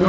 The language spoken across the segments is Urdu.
2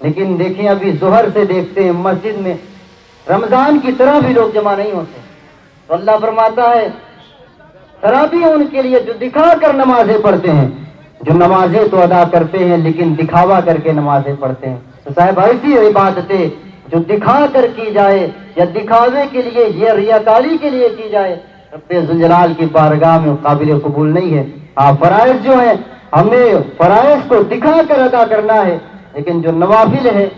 لیکن دیکھیں ابھی ظہر سے دیکھتے ہیں مسجد میں رمضان کی طرح بھی لوگ جمع نہیں ہوتے. تو اللہ فرماتا ہے خرابی ان کے لیے جو دکھا کر نمازیں پڑھتے ہیں، جو نمازیں تو ادا کرتے ہیں لیکن دکھاوا کر کے نمازیں پڑھتے ہیں. تو صاحب ایسی عبادتیں جو دکھا کر کی جائے یا دکھاوے کے لیے یا ریاکاری کے لیے کی جائے رب ذوالجلال کی بارگاہ میں قابل قبول نہیں ہے. فرائض جو ہیں ہمیں فرائض کو دکھا کر ادا کرنا ہے، لیکن جو نوافل ہے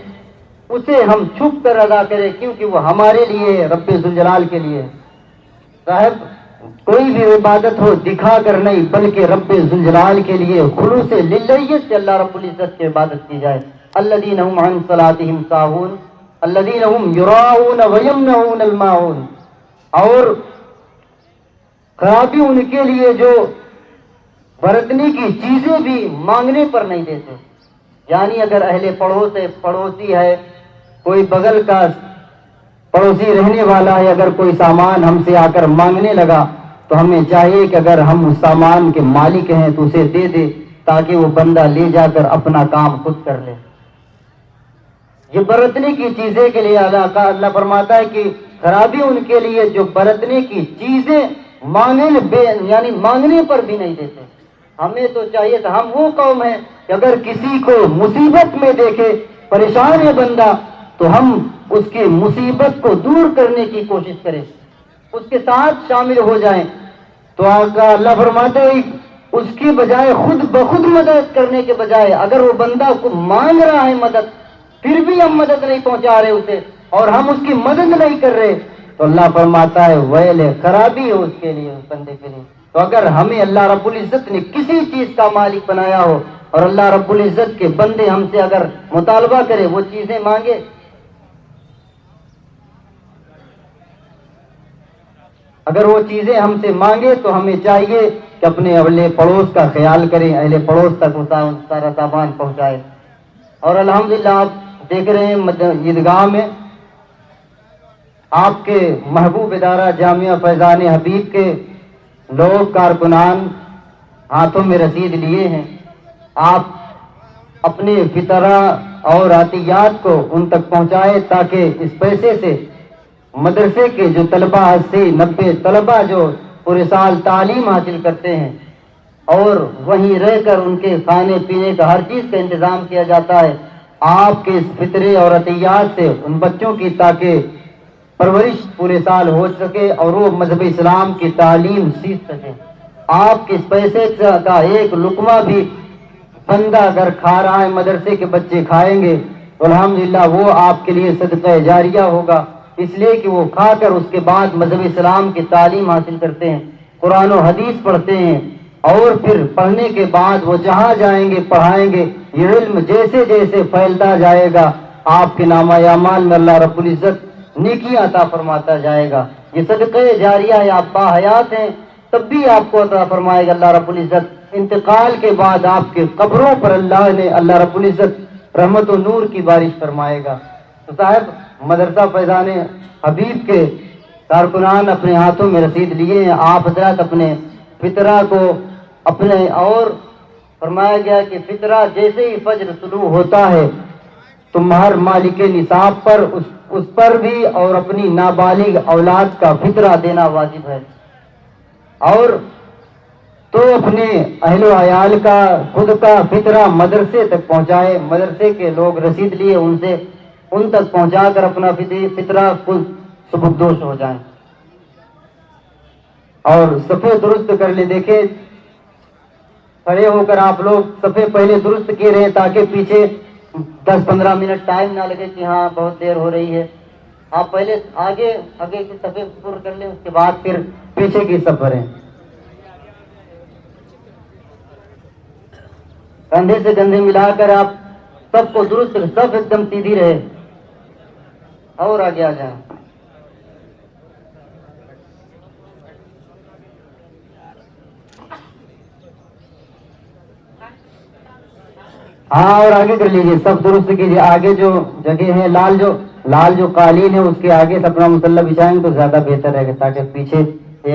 اسے ہم چھپ کر ادا کریں کیونکہ وہ ہمارے لیے ہے، رب ذوالجلال کے لیے ہے. صاحب کوئی بھی عبادت ہو دکھا کر نہیں بلکہ رب ذوالجلال کے لیے خلوص للہیت سے اللہ رب العزت کی عبادت کی جائے. الذین هم عن صلاتهم ساہون الذین هم یراؤون ویمنعون الماعون. اور خرابی ان کے لیے جو برتنے کی چیزیں بھی مانگنے پر نہیں دیتے. یعنی اگر اہل پڑوسی ہے، کوئی بغل کا پڑوسی رہنے والا ہے، اگر کوئی سامان ہم سے آ کر مانگنے لگا تو ہمیں چاہیے کہ اگر ہم اس سامان کے مالک ہیں تو اسے دے دے تاکہ وہ بندہ لے جا کر اپنا کام خود کر لے. یہ برتنے کی چیزیں کے لیے اللہ فرماتا ہے کہ خرابی ان کے لیے جو برتنے کی چیزیں یعنی مانگنے پر بھی نہیں دیتے. ہمیں تو چاہیے تھا، ہم وہ قوم ہیں کہ اگر کسی کو مصیبت میں دیکھے، پریشان ہے بندہ، تو ہم اس کی مصیبت کو دور کرنے کی کوشش کریں، اس کے ساتھ شامل ہو جائیں. تو اللہ فرماتے ہیں اس کی بجائے خود بخود مدد کرنے کے بجائے اگر وہ بندہ کو مانگ رہا ہے مدد پھر بھی ہم مدد نہیں پہنچا رہے اسے اور ہم اس کی مدد نہیں کر رہے تو اللہ فرماتا ہے ویل ہے، خرابی ہو اس کے لیے، اس بندے کے لیے. تو اگر ہمیں اللہ رب العزت نے کسی چیز کا مالک بنایا ہو اور اللہ رب العزت کے بندے ہم سے اگر مطالبہ کرے وہ چیزیں مانگے، اگر وہ چیزیں ہم سے مانگے تو ہمیں چاہیے کہ اپنے اہل پڑوس کا خیال کریں، اہل پڑوس تک سارا سامان پہنچائے. اور الحمدللہ آپ دیکھ رہے ہیں عیدگاہ میں آپ کے محبوب ادارہ جامعہ فیضان حبیب کے لوگ کارکنان ہاتھوں میں رسید لیے ہیں. آپ اپنے فطرہ اور عطیات کو ان تک پہنچائے تاکہ اس پیسے سے مدرسے کے جو طلبہ 80-90 طلبہ جو پورے سال تعلیم حاصل کرتے ہیں اور وہیں رہ کر ان کے کھانے پینے کا ہر چیز کا انتظام کیا جاتا ہے، آپ کے اس فطرے اور عطیات سے ان بچوں کی تاکہ پرورش پورے سال ہو سکے اور وہ مذہب اسلام کی تعلیم سیکھ سکے. آپ کے اس پیسے کا ایک لقمہ بھی بندہ اگر کھا رہا ہے، مدرسے کے بچے کھائیں گے تو الحمدللہ وہ آپ کے لیے صدقہ جاریہ ہوگا، اس لیے کہ وہ کھا کر اس کے بعد مذہب اسلام کی تعلیم حاصل کرتے ہیں، قرآن و حدیث پڑھتے ہیں اور پھر پڑھنے کے بعد وہ جہاں جائیں گے پڑھائیں گے. یہ علم جیسے جیسے پھیلتا جائے گا آپ کے نامہ اعمال میں اللہ رب العزت نیکی عطا فرماتا جائے گا. یہ صدقہ جاریہ ہے، آپ با حیات ہیں تب بھی آپ کو عطا فرمائے گا اللہ رب العزت. انتقال کے بعد آپ کے قبروں پر اللہ رب العزت رحمت و نور کی بارش فرمائے گا. تو صاحب مدرسہ فیضان حبیب کے کارکنان اپنے ہاتھوں میں رسید لیے ہیں. آپ حضرات اپنے فطرہ کو اپنے اور فرمایا گیا کہ فطرہ جیسے ہی فجر طلوع ہوتا ہے تو مہر مالک نصاب پر اس پر بھی اور اپنی نابالغ اولاد کا فطرہ دینا واجب ہے. اور تو اپنے اہل و عیال کا خود کا فطرہ مدرسے تک پہنچائے، مدرسے کے لوگ رسید لیے ان تک پہنچا کر اپنا فطرہ خود سبکدوش ہو جائیں اور صفے درست کر لے. دیکھیں کھڑے ہو کر آپ لوگ صفے پہلے درست کیے رہے تاکہ پیچھے 10-15 منٹ ٹائم نہ لگے کہ ہاں بہت دیر ہو رہی ہے. آپ پہلے آگے کی صفے پورا کر لیں، اس کے بعد پھر پیچھے کی صف بھریں. کندھے سے کندھے ملا کر آپ سب کو درست سب ایک دم سیدھی رہے اور آگے آ جائیں. ہاں اور آگے کر لیجیے، سب درست کیجیے. آگے جو جگہ ہے لال جو قالین ہے اس کے آگے سے اپنا مسلح بچھائیں تو زیادہ بہتر رہے گا تاکہ پیچھے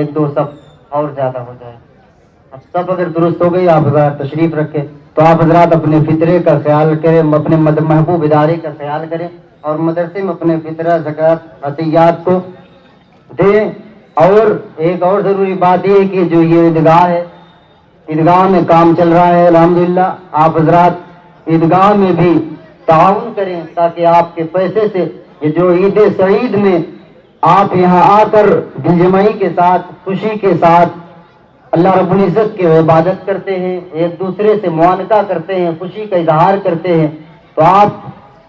1-2 صف اور زیادہ ہو جائے. اب سب اگر درست ہو گئی آپ تشریف رکھے. تو آپ حضرات اپنے فطرے کا خیال کریں، اپنے محبوب ادارے کا خیال کریں اور مدرسے میں اپنے فطرہ زکوٰۃ عطیات کو دیں۔ اور ایک اور ضروری بات یہ ہے کہ جو یہ عیدگاہ ہے، عیدگاہ میں کام چل رہا ہے الحمدللہ، آپ حضرات عیدگاہ میں بھی تعاون کریں تاکہ آپ کے پیسے سے یہ جو عید سعید میں آپ یہاں آ کر دلجمعی کے ساتھ، خوشی کے ساتھ اللہ رب العزت کی عبادت کرتے ہیں، ایک دوسرے سے معانقہ کرتے ہیں، خوشی کا اظہار کرتے ہیں، تو آپ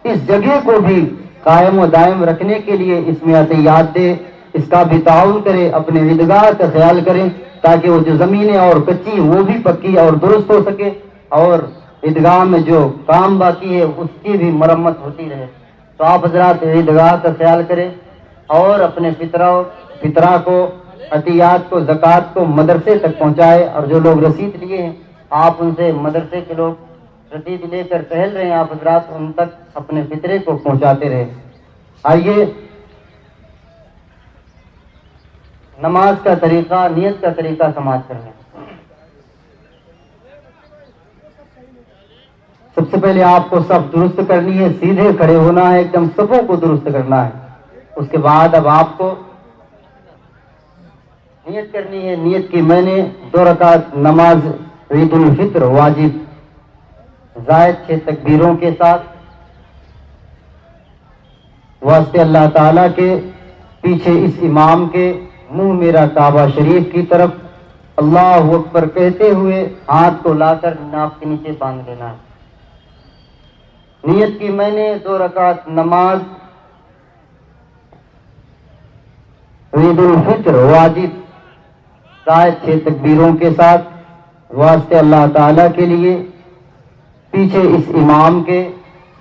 اس جگہ کو بھی قائم و دائم رکھنے کے لیے اس میں عطیات دیں، اس کا بھی تعاون کریں، اپنے عیدگاہ کا خیال کریں تاکہ وہ جو زمینیں اور کچی وہ بھی پکی اور درست ہو سکے، اور عیدگاہ میں جو کام باقی ہے اس کی بھی مرمت ہوتی رہے۔ تو آپ حضرات عیدگاہ کا خیال کریں اور اپنے فطرہ کو، عطیات کو، زکوٰۃ کو مدرسے تک پہنچائے، اور جو لوگ رسید لیے ہیں آپ ان سے، مدرسے کے لوگ رسید لے کر ٹہل رہے ہیں، آپ حضرات ان تک اپنے فطرے کو پہنچاتے رہے۔ آئیے نماز کا طریقہ، نیت کا طریقہ سماعت کریں۔ سب سے پہلے آپ کو صف درست کرنی ہے، سیدھے کھڑے ہونا ہے، ایک دم صفوں کو درست کرنا ہے۔ اس کے بعد اب آپ کو نیت کرنی ہے۔ نیت کی میں نے 2 رکعت نماز عید الفطر واجب زائد 6 تکبیروں کے ساتھ واسطے اللہ تعالیٰ کے، پیچھے اس امام کے، منہ میرا کعبہ شریف کی طرف اللہ اکبر کہتے ہوئے ہاتھ کو لا کر ناف کے نیچے باندھ لینا ہے۔ نیت کی میں نے 2 رکعت نماز عید الفطر واجب زائد 6 تکبیروں کے ساتھ واسطے اللہ تعالیٰ کے لیے، پیچھے اس امام کے،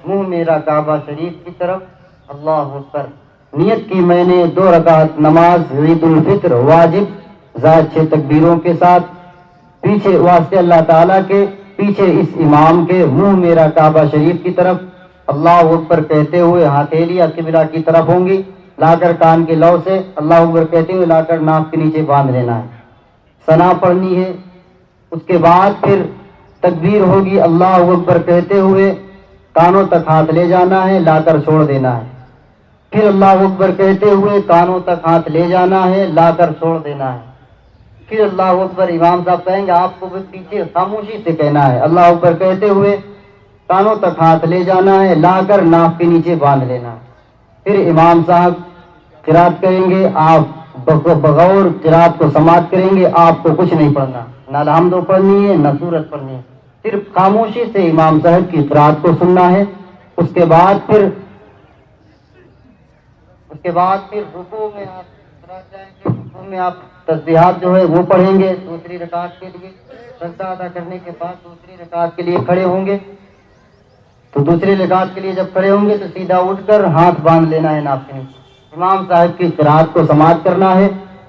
منہ میرا کعبہ شریف کی طرف اللہ اکبر۔ نیت کی میں نے 2 رکعت نماز عید الفطر واجب زائد 6 تکبیروں کے ساتھ، پیچھے واسطے اللہ تعالیٰ کے، پیچھے اس امام کے، منہ میرا کعبہ شریف کی طرف اللہ اکبر کہتے ہوئے ہتھیلیاں قبلہ کی طرف ہوں گی، لا کر کان کے لو سے اللہ اکبر کہتے ہوئے لا کر ناک کے نیچے باندھ لینا ہے، ثنا پڑھنی ہے۔ اس کے بعد پھر تکبیر ہوگی، اللہ اکبر کہتے ہوئے کانوں تک ہاتھ لے جانا ہے، لا کر چھوڑ دینا ہے، پھر اللہ اکبر کہتے ہوئے کانوں تک ہاتھ لے جانا ہے، لا کر چھوڑ دینا ہے، پھر اللہ اکبر امام صاحب کہیں گے، آپ کو بھی پیچھے خاموشی سے کہنا ہے، اللہ اکبر کہتے ہوئے کانوں تک ہاتھ لے جانا ہے، لا کر ناک کے نیچے باندھ لینا ہے، پھر امام صاحب قرات کریں گے، آپ بغور قرات کو سماعت کریں گے، آپ کو کچھ نہیں پڑھنا، نہ الحمد پڑھنی ہے، نہ سورت پڑھنی ہے، صرف خاموشی سے امام صاحب کی قرات کو سننا ہے۔ اس کے بعد پھر رکوع میں آپ جائیں گے، رکوع میں آپ تسبیحات جو ہے وہ پڑھیں گے، دوسری رکعت کے لیے سجدہ ادا کرنے کے بعد دوسری رکعت کے لیے کھڑے ہوں گے، تو دوسری رکعت کے لیے جب کھڑے ہوں گے تو سیدھا اٹھ کر ہاتھ باندھ لینا ہے ناف کے نیچے، امام صاحب کی قرات کو سماعت کرنا ہے۔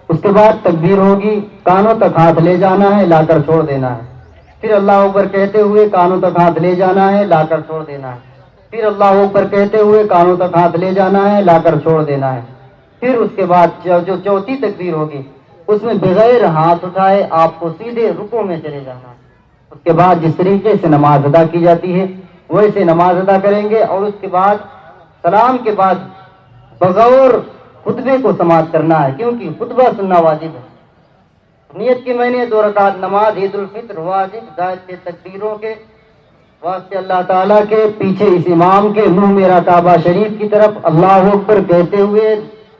اس کے بعد تکبیر ہوگی، کانوں تک ہاتھ لے جانا ہے، لا کر چھوڑ دینا ہے، پھر اللہ اکبر کہتے ہوئے کانوں تک ہاتھ لے جانا ہے، لا کر چھوڑ دینا ہے، پھر اللہ اکبر کہتے ہوئے کانوں تک ہاتھ لے جانا ہے، لا کر چھوڑ دینا ہے، پھر اس کے بعد جو چوتھی تکبیر ہوگی اس میں بغیر ہاتھ اٹھائے آپ کو سیدھے رکوع میں چلے جانا ہے۔ اس کے بعد جس طریقے سے نماز ادا کی جاتی ہے ویسے نماز ادا کریں گے، اور اس کے بعد سلام کے بعد بغور خطبے کو سماعت کرنا ہے، کیونکہ خطبہ سننا واجب ہے۔ نیت کی میں نے 2 رکعت نماز عید الفطر واجب زائد 6 تکبیروں کے واسطے اللہ تعالیٰ کے، پیچھے اس امام کے، منہ میرا کعبہ شریف کی طرف اللہ اکبر کہتے ہوئے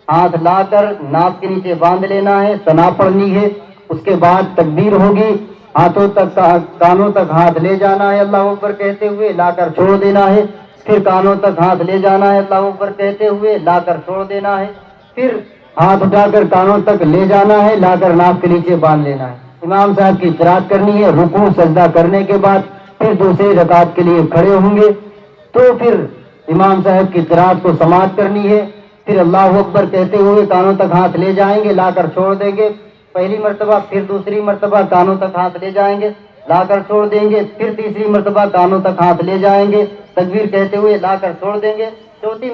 ہاتھ لا کر ناف کے نیچے باندھ لینا ہے، ثنا پڑھنی ہے۔ اس کے بعد تکبیر ہوگی، ہاتھوں تک، کانوں تک ہاتھ لے جانا ہے اللہ اکبر کہتے ہوئے، لا کر چھوڑ دینا ہے، پھر کانوں تک ہاتھ لے جانا ہے اللہ اکبر کہتے ہوئے، لا کر چھوڑ دینا ہے، پھر ہاتھ اٹھا کر کانوں تک لے جانا ہے، لا کر ناف کے نیچے باندھ لینا ہے۔ امام صاحب کی قرات کرنی ہے، رکوع سجدہ کرنے کے بعد پھر دوسری رکعت کے لیے کھڑے ہوں گے، تو پھر امام صاحب کی قرات کو سماعت کرنی ہے، پھر اللہ اکبر کہتے ہوئے کانوں تک ہاتھ لے جائیں گے، لا کر چھوڑ دیں گے، پہلی مرتبہ، پھر دوسری مرتبہ کانوں تک ہاتھ لے جائیں گے، لا کر چھوڑ دیں گے، پھر تیسری مرتبہ کانوں تک ہاتھ لے جائیں گے، تکبیر کہتے ہوئے لا کر چھوڑ دیں گے، چوتھی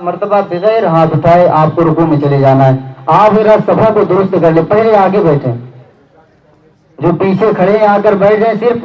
مرتبہ بغیر ہاتھ اٹھائے آپ کو رکوع میں چلے جانا ہے۔ آپ میرا صفحہ کو درست کر لیں، پہلے آگے بیٹھیں، جو پیچھے کھڑے ہیں آ کر بیٹھ جائیں، صرف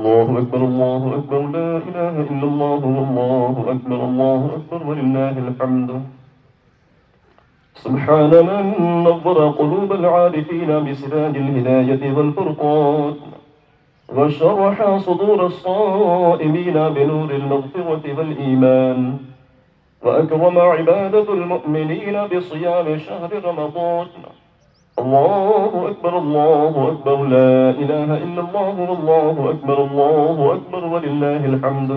الله أكبر الله أكبر لا إله إلا الله والله أكبر الله أكبر ولله الحمد. سبحان من نظر قلوب العارفين بسراج الهداية والفرقان وشرح صدور الصائمين بنور المغفرة والإيمان وأكرم عبادة المؤمنين بصيام شهر رمضان. الله أكبر الله أكبر لا إله إلا الله والله أكبر ولله الحمد.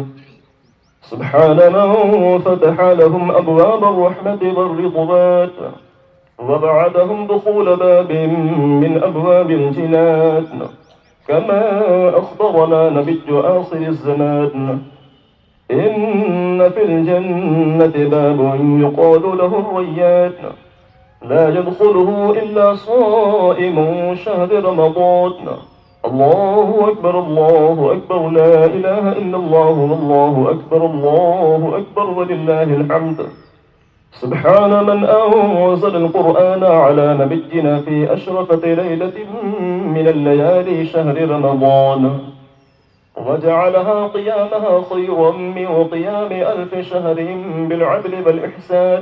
سبحان من فتح لهم أبواب الرحمة والرضوان وبعدهم دخول باب من أبواب الجنان كما أخبرنا نبي آخر الزمان إن في الجنة باب يقال له الريان لا يدخله إلا صائم شهر رمضان الله أكبر الله أكبر لا إله إلا الله والله أكبر الله أكبر ولله الحمد. سبحان من أنزل القرآن على نبينا في أشرفة ليلة من الليالي شهر رمضان وجعلها قيامها خيرا من قيام 1000 شهر بالعدل والإحسان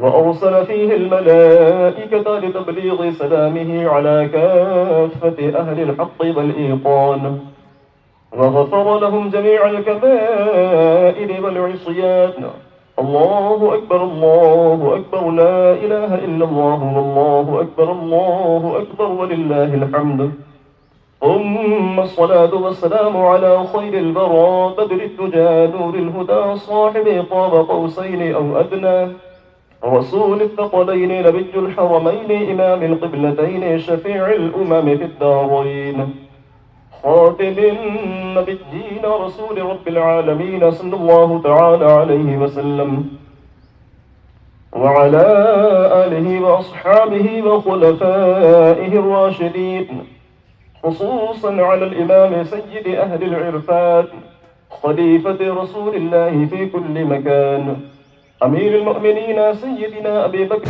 وأرسل فيه الملائكة لتبليغ سلامه على كافة أهل الحق والإيقان وغفر لهم جميع الكبائر والعصيان. الله أكبر الله أكبر لا إله إلا الله والله أكبر الله أكبر ولله الحمد. ثم الصلاة والسلام على خير البرى بدر الدجى نور الهدى صاحب قاب قوسين أو أدنى رسول الثقلين نبي الحرمين إمام القبلتين شفيع الأمم في الدارين خاتم النبيين رسول رب العالمين صلى الله تعالى عليه وسلم وعلى آله وأصحابه وخلفائه الراشدين خصوصا على الإمام سيد أهل العرفان خليفة رسول الله في كل مكان أمير المؤمنين سيدنا أبي بكر.